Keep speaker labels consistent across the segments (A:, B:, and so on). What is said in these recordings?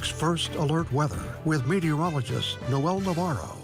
A: First Alert Weather with meteorologist Noel Navarro.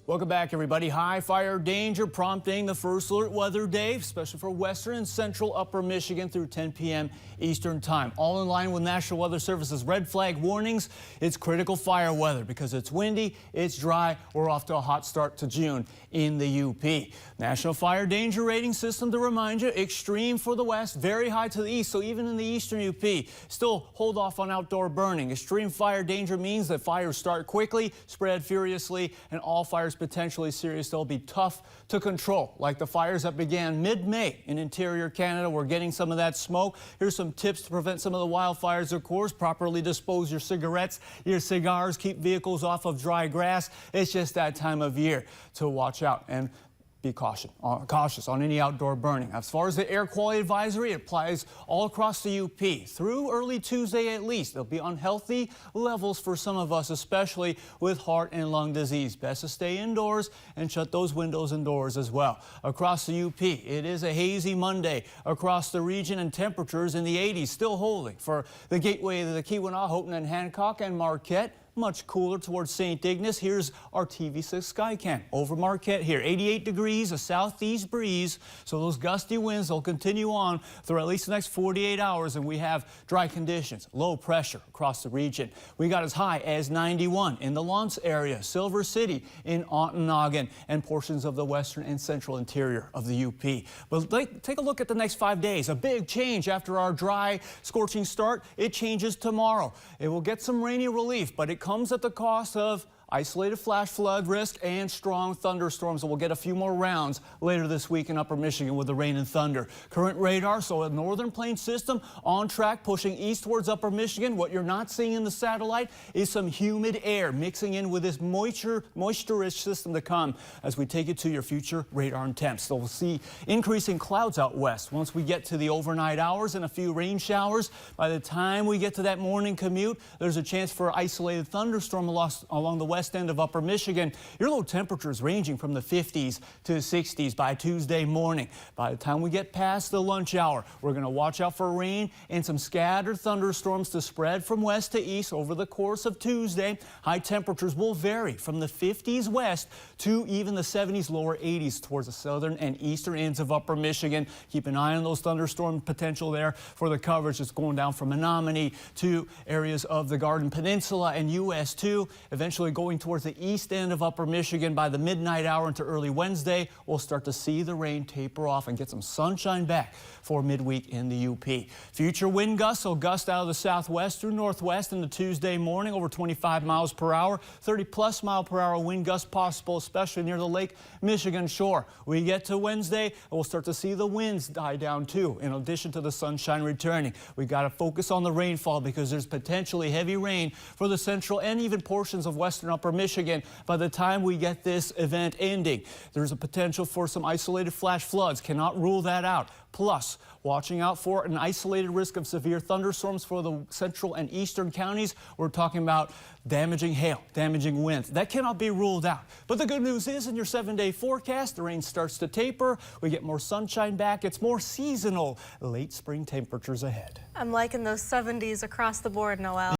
B: Welcome back, everybody. High fire danger prompting the first alert weather day, especially for western and central upper Michigan through 10 p.m. Eastern time. All in line with National Weather Service's red flag warnings. It's critical fire weather because it's windy, it's dry. We're off to a hot start to June in the UP. National Fire Danger Rating System, to remind you, extreme for the west, very high to the east. So even in the eastern UP, still hold off on outdoor burning. Extreme fire danger means that fires start quickly, spread furiously, and all fires potentially serious. They'll be tough to control, like the fires that began mid-May in interior Canada. We're getting some of that smoke. Here's some tips to prevent some of the wildfires, of course. Properly dispose your cigarettes, your cigars, keep vehicles off of dry grass. It's just that time of year to watch out and be cautious on any outdoor burning. As far as the air quality advisory, it applies all across the UP through early Tuesday at least. There'll be unhealthy levels for some of us, especially with heart and lung disease. Best to stay indoors and shut those windows and doors as well. Across the UP, it is a hazy Monday across the region, and temperatures in the 80s still holding for the gateway of the Keweenaw, Houghton and Hancock and Marquette. Much cooler towards St. Ignace. Here's our TV6 Skycam over Marquette here. 88 degrees, a southeast breeze. So those gusty winds will continue on through at least the next 48 hours, and we have dry conditions, low pressure across the region. We got as high as 91 in the Lawrence area, Silver City, in Ontonagon, and portions of the western and central interior of the UP. But take a look at the next 5 days. A big change after our dry, scorching start. It changes tomorrow. It will get some rainy relief, but it comes at the cost of isolated flash flood risk and strong thunderstorms. And we'll get a few more rounds later this week in upper Michigan with the rain and thunder. Current radar, so a northern plain system on track pushing east towards upper Michigan. What you're not seeing in the satellite is some humid air mixing in with this moisture-rich system to come as we take it to your future radar and temps. So we'll see increasing clouds out west once we get to the overnight hours and a few rain showers. By the time we get to that morning commute, there's a chance for an isolated thunderstorm along the west end of upper Michigan. Your low temperatures ranging from the 50s to 60s by Tuesday morning. By the time we get past the lunch hour, we're going to watch out for rain and some scattered thunderstorms to spread from west to east over the course of Tuesday. High temperatures will vary from the 50s west to even the 70s, lower 80s towards the southern and eastern ends of upper Michigan. Keep an eye on those thunderstorm potential there for the coverage. It's going down from Menominee to areas of the Garden Peninsula and US 2, eventually going towards the east end of upper Michigan. By the midnight hour into early Wednesday, we'll start to see the rain taper off and get some sunshine back for midweek in the UP. Future wind gusts will gust out of the southwest through northwest into Tuesday morning, over 25 miles per hour. 30-plus mile per hour wind gusts possible, especially near the Lake Michigan shore. We get to Wednesday, and we'll start to see the winds die down too, in addition to the sunshine returning. We got to focus on the rainfall because there's potentially heavy rain for the central and even portions of western upper Michigan by the time we get this event ending. There's a potential for some isolated flash floods. Cannot rule that out. Plus, watching out for an isolated risk of severe thunderstorms for the central and eastern counties. We're talking about damaging hail, damaging winds. That cannot be ruled out. But the good news is in your 7-day forecast, the rain starts to taper. We get more sunshine back. It's more seasonal. Late spring temperatures ahead.
C: I'm liking those 70s across the board, Noel.